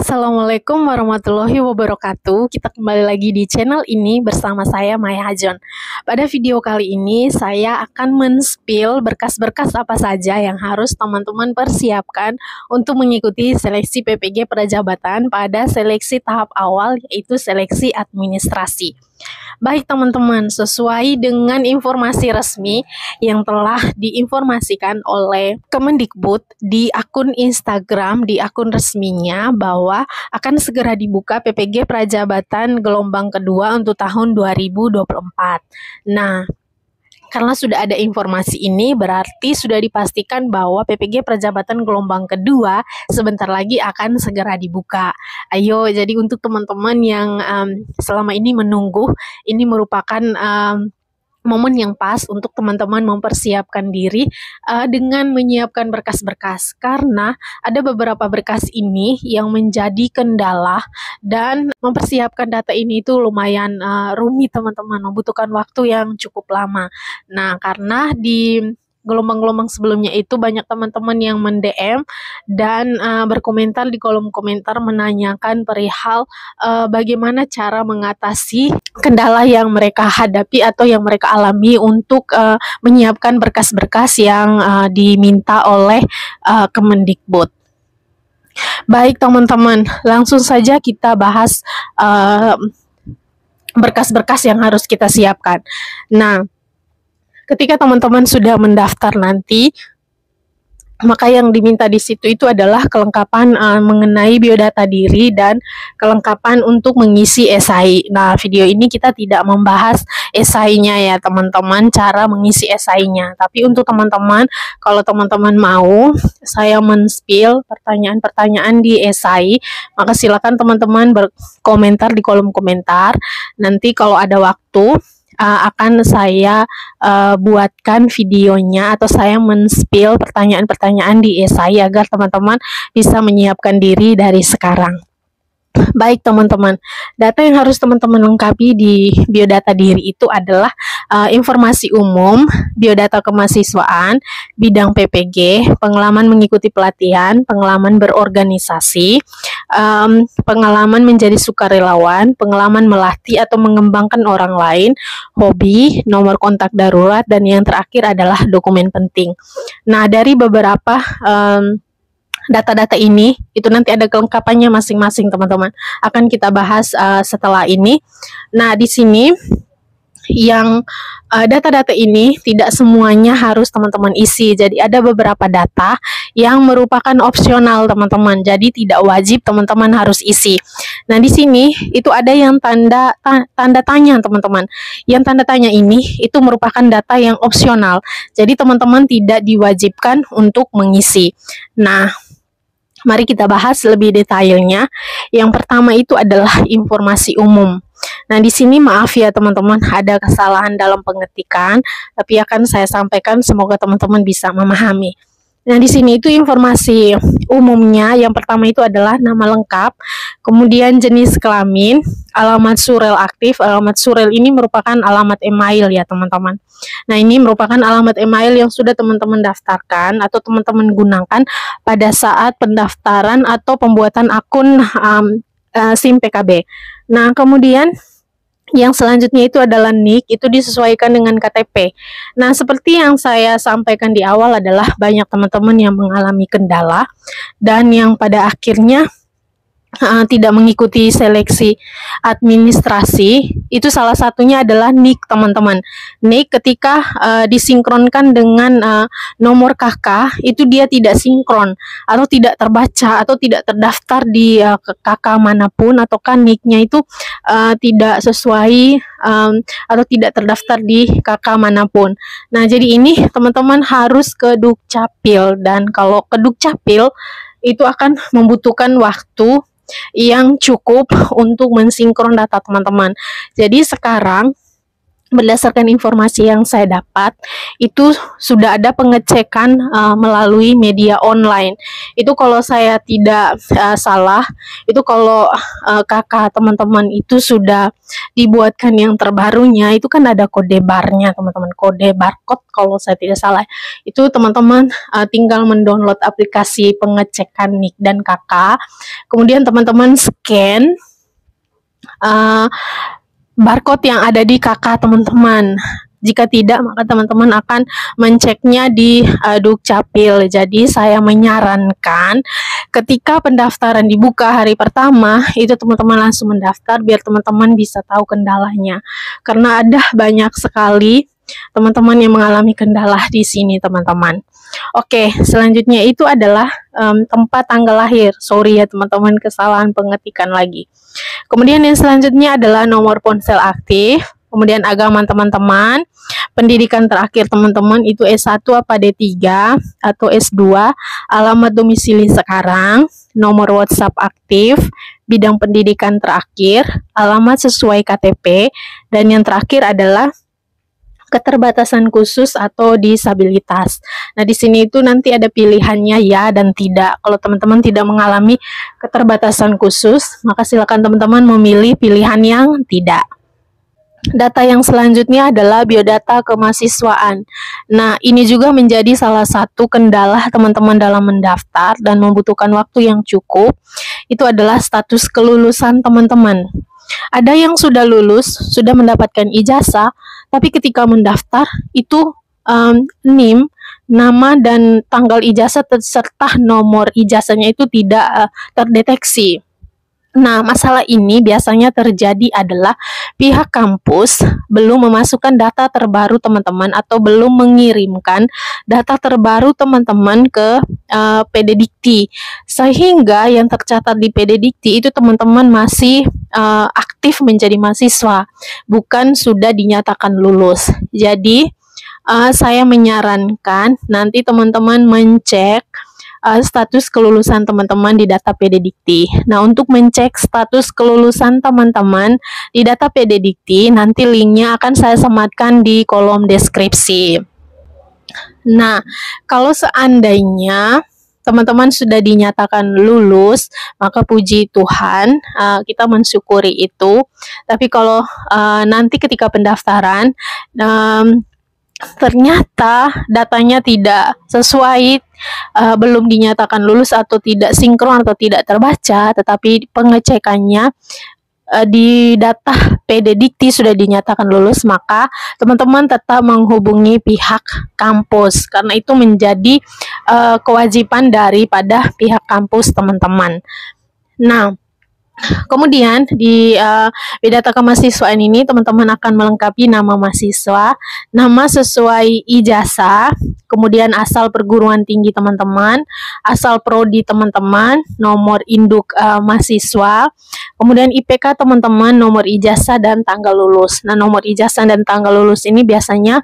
Assalamualaikum warahmatullahi wabarakatuh. Kita kembali lagi di channel ini bersama saya Maya Hajon. Pada video kali ini saya akan men-spill berkas-berkas apa saja yang harus teman-teman persiapkan untuk mengikuti seleksi PPG Prajabatan pada seleksi tahap awal, yaitu seleksi administrasi. Baik teman-teman, sesuai dengan informasi resmi yang telah diinformasikan oleh Kemendikbud di akun Instagram, di akun resminya, bahwa akan segera dibuka PPG Prajabatan gelombang kedua untuk tahun 2024. Nah, karena sudah ada informasi ini, berarti sudah dipastikan bahwa PPG Prajabatan gelombang kedua sebentar lagi akan segera dibuka. Ayo, jadi untuk teman-teman yang selama ini menunggu, ini merupakan momen yang pas untuk teman-teman mempersiapkan diri dengan menyiapkan berkas-berkas, karena ada beberapa berkas ini yang menjadi kendala dan mempersiapkan data ini itu lumayan rumit teman-teman, membutuhkan waktu yang cukup lama. Nah, karena di gelombang-gelombang sebelumnya itu banyak teman-teman yang men-DM dan berkomentar di kolom komentar menanyakan perihal bagaimana cara mengatasi kendala yang mereka hadapi atau yang mereka alami untuk menyiapkan berkas-berkas yang diminta oleh Kemendikbud. Baik teman-teman, langsung saja kita bahas berkas-berkas yang harus kita siapkan. Nah, ketika teman-teman sudah mendaftar nanti, maka yang diminta di situ itu adalah kelengkapan mengenai biodata diri dan kelengkapan untuk mengisi esai. Nah, video ini kita tidak membahas esainya ya teman-teman, cara mengisi esainya. Tapi untuk teman-teman, kalau teman-teman mau saya men-spill pertanyaan-pertanyaan di esai, maka silakan teman-teman berkomentar di kolom komentar. Nanti kalau ada waktu akan saya buatkan videonya atau saya men-spill pertanyaan-pertanyaan di esai agar teman-teman bisa menyiapkan diri dari sekarang. Baik teman-teman, data yang harus teman-teman lengkapi di biodata diri itu adalah informasi umum, biodata kemahasiswaan, bidang PPG, pengalaman mengikuti pelatihan, pengalaman berorganisasi, pengalaman menjadi sukarelawan, pengalaman melatih atau mengembangkan orang lain, hobi, nomor kontak darurat, dan yang terakhir adalah dokumen penting. Nah, dari beberapa data-data ini itu nanti ada kelengkapannya masing-masing teman-teman, akan kita bahas setelah ini. Nah, di sini yang data-data ini tidak semuanya harus teman-teman isi. Jadi ada beberapa data yang merupakan opsional teman-teman. Jadi tidak wajib teman-teman harus isi. Nah, di sini itu ada yang tanda tanya teman-teman. Yang tanda tanya ini itu merupakan data yang opsional. Jadi teman-teman tidak diwajibkan untuk mengisi. Nah, mari kita bahas lebih detailnya. Yang pertama itu adalah informasi umum. Nah, di sini maaf ya teman-teman, ada kesalahan dalam pengetikan, tapi akan saya sampaikan, semoga teman-teman bisa memahami. Nah, di sini itu informasi umumnya. Yang pertama itu adalah nama lengkap, kemudian jenis kelamin, alamat surel aktif. Alamat surel ini merupakan alamat email ya teman-teman. Nah, ini merupakan alamat email yang sudah teman-teman daftarkan atau teman-teman gunakan pada saat pendaftaran atau pembuatan akun SIM PKB. Nah, kemudian yang selanjutnya itu adalah NIK, itu disesuaikan dengan KTP. Nah, seperti yang saya sampaikan di awal adalah banyak teman-teman yang mengalami kendala dan yang pada akhirnya tidak mengikuti seleksi administrasi. Itu salah satunya adalah NIK teman-teman. NIK ketika disinkronkan dengan nomor KK itu dia tidak sinkron atau tidak terbaca atau tidak terdaftar di KK manapun, ataukah NIK-nya itu tidak sesuai atau tidak terdaftar di KK manapun. Nah, jadi ini teman-teman harus ke Dukcapil, dan kalau ke Dukcapil itu akan membutuhkan waktu yang cukup untuk mensinkron data teman-teman. Jadi sekarang berdasarkan informasi yang saya dapat, itu sudah ada pengecekan melalui media online. Itu kalau saya tidak salah, itu kalau kakak teman-teman itu sudah dibuatkan yang terbarunya, itu kan ada kode barnya teman-teman, kode barcode kalau saya tidak salah. Itu teman-teman tinggal mendownload aplikasi pengecekan NIK dan KK, kemudian teman-teman scan barcode yang ada di KK teman-teman. Jika tidak, maka teman-teman akan menceknya di Dukcapil. Jadi saya menyarankan ketika pendaftaran dibuka hari pertama, itu teman-teman langsung mendaftar biar teman-teman bisa tahu kendalanya. Karena ada banyak sekali teman-teman yang mengalami kendala di sini, teman-teman. Oke, selanjutnya itu adalah tempat tanggal lahir. Sorry ya teman-teman, kesalahan pengetikan lagi. Kemudian yang selanjutnya adalah nomor ponsel aktif, kemudian agama teman-teman, pendidikan terakhir teman-teman itu S1 apa D3 atau S2, alamat domisili sekarang, nomor WhatsApp aktif, bidang pendidikan terakhir, alamat sesuai KTP, dan yang terakhir adalah keterbatasan khusus atau disabilitas. Nah, di sini itu nanti ada pilihannya ya dan tidak. Kalau teman-teman tidak mengalami keterbatasan khusus, maka silakan teman-teman memilih pilihan yang tidak. Data yang selanjutnya adalah biodata kemahasiswaan. Nah, ini juga menjadi salah satu kendala teman-teman dalam mendaftar dan membutuhkan waktu yang cukup. Itu adalah status kelulusan teman-teman. Ada yang sudah lulus, sudah mendapatkan ijazah, tapi ketika mendaftar itu NIM, nama dan tanggal ijazah serta nomor ijazahnya itu tidak terdeteksi. Nah, masalah ini biasanya terjadi adalah pihak kampus belum memasukkan data terbaru teman-teman atau belum mengirimkan data terbaru teman-teman ke PD Dikti. Sehingga yang tercatat di PD Dikti itu teman-teman masih aktif menjadi mahasiswa, bukan sudah dinyatakan lulus. Jadi, saya menyarankan nanti teman-teman mencek status kelulusan teman-teman di data PD Dikti. Nah, untuk mencek status kelulusan teman-teman di data PD Dikti, nanti linknya akan saya sematkan di kolom deskripsi. Nah, kalau seandainya teman-teman sudah dinyatakan lulus, maka puji Tuhan, kita mensyukuri itu. Tapi kalau nanti ketika pendaftaran, ternyata datanya tidak sesuai, belum dinyatakan lulus atau tidak sinkron atau tidak terbaca, tetapi pengecekannya di data PD Dikti sudah dinyatakan lulus, maka teman-teman tetap menghubungi pihak kampus karena itu menjadi kewajiban daripada pihak kampus teman-teman. Nah, kemudian di data kemahasiswaan ini teman-teman akan melengkapi nama mahasiswa, nama sesuai ijazah, kemudian asal perguruan tinggi teman-teman, asal prodi teman-teman, nomor induk mahasiswa, kemudian IPK teman-teman, nomor ijazah dan tanggal lulus. Nah, nomor ijazah dan tanggal lulus ini biasanya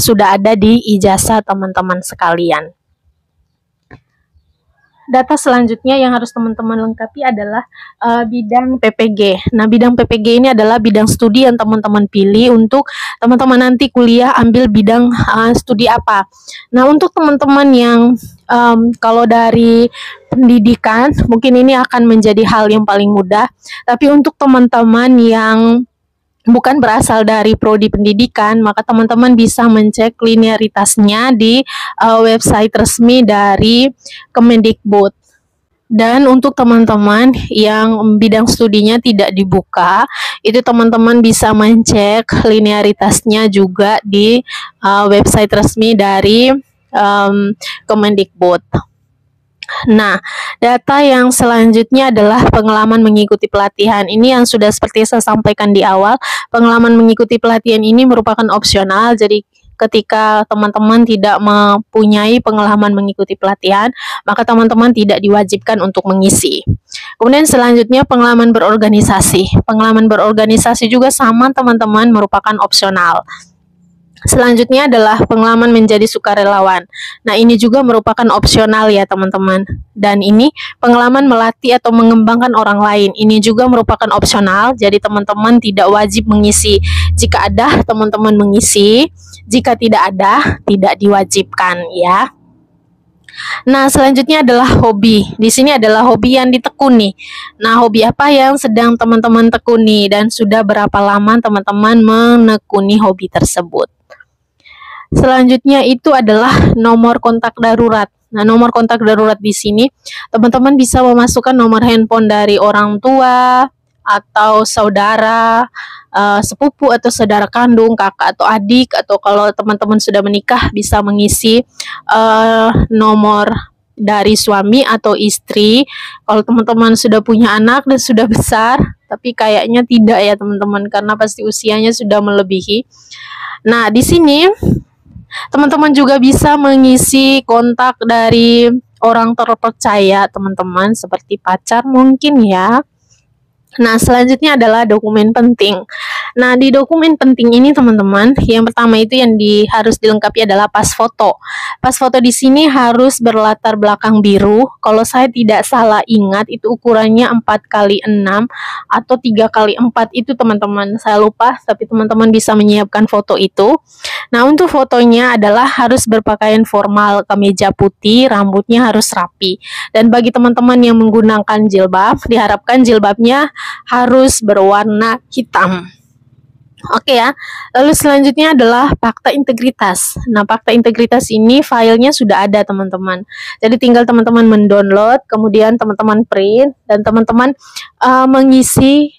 sudah ada di ijazah teman-teman sekalian. Data selanjutnya yang harus teman-teman lengkapi adalah bidang PPG. Nah, bidang PPG ini adalah bidang studi yang teman-teman pilih untuk teman-teman nanti kuliah ambil bidang studi apa. Nah, untuk teman-teman yang kalau dari pendidikan mungkin ini akan menjadi hal yang paling mudah. Tapi untuk teman-teman yang bukan berasal dari prodi pendidikan, maka teman-teman bisa mencek linearitasnya di website resmi dari Kemendikbud. Dan untuk teman-teman yang bidang studinya tidak dibuka, itu teman-teman bisa mencek linearitasnya juga di website resmi dari Kemendikbud. Nah, data yang selanjutnya adalah pengalaman mengikuti pelatihan. Ini yang sudah seperti saya sampaikan di awal, pengalaman mengikuti pelatihan ini merupakan opsional, jadi ketika teman-teman tidak mempunyai pengalaman mengikuti pelatihan, maka teman-teman tidak diwajibkan untuk mengisi. Kemudian selanjutnya pengalaman berorganisasi. Pengalaman berorganisasi juga sama teman-teman, merupakan opsional. Selanjutnya adalah pengalaman menjadi sukarelawan. Nah, ini juga merupakan opsional ya teman-teman. Dan ini pengalaman melatih atau mengembangkan orang lain. Ini juga merupakan opsional, jadi teman-teman tidak wajib mengisi. Jika ada, teman-teman mengisi. Jika tidak ada, tidak diwajibkan ya. Nah, selanjutnya adalah hobi. Di sini adalah hobi yang ditekuni. Nah, hobi apa yang sedang teman-teman tekuni dan sudah berapa lama teman-teman menekuni hobi tersebut? Selanjutnya itu adalah nomor kontak darurat. Nah, nomor kontak darurat di sini teman-teman bisa memasukkan nomor handphone dari orang tua atau saudara, sepupu atau saudara kandung, kakak atau adik, atau kalau teman-teman sudah menikah bisa mengisi nomor dari suami atau istri. Kalau teman-teman sudah punya anak dan sudah besar, tapi kayaknya tidak ya teman-teman, karena pasti usianya sudah melebihi. Nah, di sini teman-teman juga bisa mengisi kontak dari orang terpercaya teman-teman, seperti pacar mungkin ya. Nah, selanjutnya adalah dokumen penting. Nah, di dokumen penting ini teman-teman, yang pertama itu yang harus dilengkapi adalah pas foto. Pas foto di sini harus berlatar belakang biru. Kalau saya tidak salah ingat itu ukurannya 4x6 atau 3x4 itu teman-teman. Saya lupa, tapi teman-teman bisa menyiapkan foto itu. Nah, untuk fotonya adalah harus berpakaian formal, kemeja putih, rambutnya harus rapi. Dan bagi teman-teman yang menggunakan jilbab, diharapkan jilbabnya harus berwarna hitam. Oke ya, lalu selanjutnya adalah fakta integritas. Nah, fakta integritas ini filenya sudah ada teman-teman. Jadi tinggal teman-teman mendownload, kemudian teman-teman print, dan teman-teman mengisi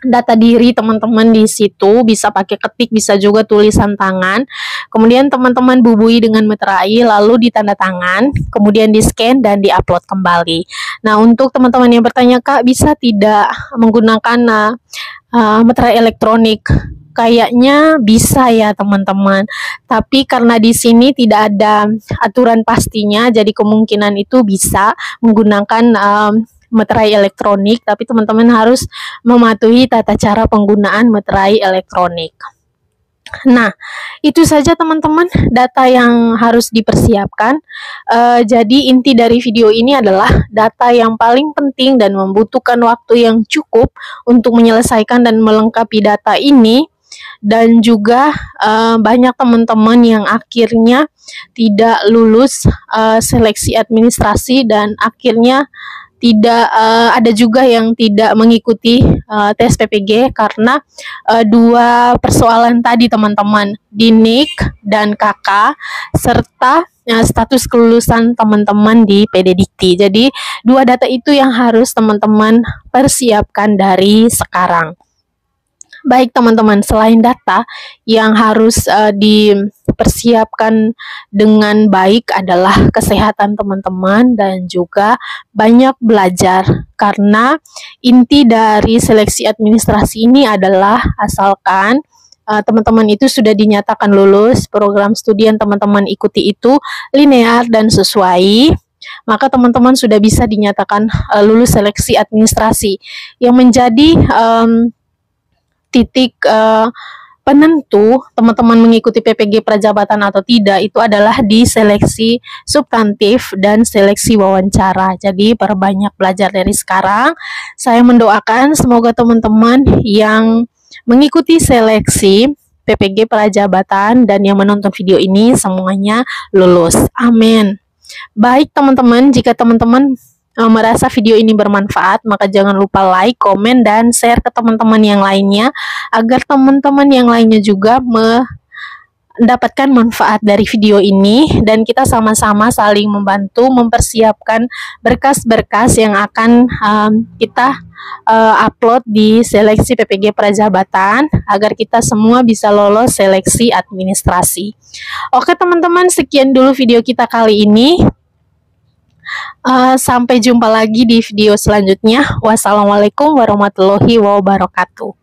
data diri teman-teman di situ, bisa pakai ketik, bisa juga tulisan tangan. Kemudian teman-teman bubui dengan meterai, lalu ditanda tangan, kemudian di scan dan diupload kembali. Nah, untuk teman-teman yang bertanya, Kak, bisa tidak menggunakan meterai elektronik? Kayaknya bisa ya teman-teman, tapi karena di sini tidak ada aturan pastinya, jadi kemungkinan itu bisa menggunakan meterai elektronik, tapi teman-teman harus mematuhi tata cara penggunaan meterai elektronik. Nah, itu saja teman-teman data yang harus dipersiapkan. Jadi inti dari video ini adalah data yang paling penting dan membutuhkan waktu yang cukup untuk menyelesaikan dan melengkapi data ini. Dan juga banyak teman-teman yang akhirnya tidak lulus seleksi administrasi, dan akhirnya tidak ada juga yang tidak mengikuti tes PPG karena dua persoalan tadi teman-teman, di NIK dan KK, serta status kelulusan teman-teman di PD Dikti. Jadi dua data itu yang harus teman-teman persiapkan dari sekarang. Baik teman-teman, selain data yang harus dipersiapkan dengan baik adalah kesehatan teman-teman dan juga banyak belajar, karena inti dari seleksi administrasi ini adalah asalkan teman-teman itu sudah dinyatakan lulus, program studi yang teman-teman ikuti itu linear dan sesuai, maka teman-teman sudah bisa dinyatakan lulus seleksi administrasi. Yang menjadi titik penentu teman-teman mengikuti PPG Prajabatan atau tidak itu adalah di seleksi substantif dan seleksi wawancara. Jadi perbanyak belajar dari sekarang. Saya mendoakan semoga teman-teman yang mengikuti seleksi PPG Prajabatan dan yang menonton video ini semuanya lulus. Amin. Baik teman-teman, jika teman-teman merasa video ini bermanfaat, maka jangan lupa like, komen, dan share ke teman-teman yang lainnya agar teman-teman yang lainnya juga mendapatkan manfaat dari video ini, dan kita sama-sama saling membantu mempersiapkan berkas-berkas yang akan kita upload di seleksi PPG Prajabatan agar kita semua bisa lolos seleksi administrasi. Oke teman-teman, sekian dulu video kita kali ini. Sampai jumpa lagi di video selanjutnya. Wassalamualaikum warahmatullahi wabarakatuh.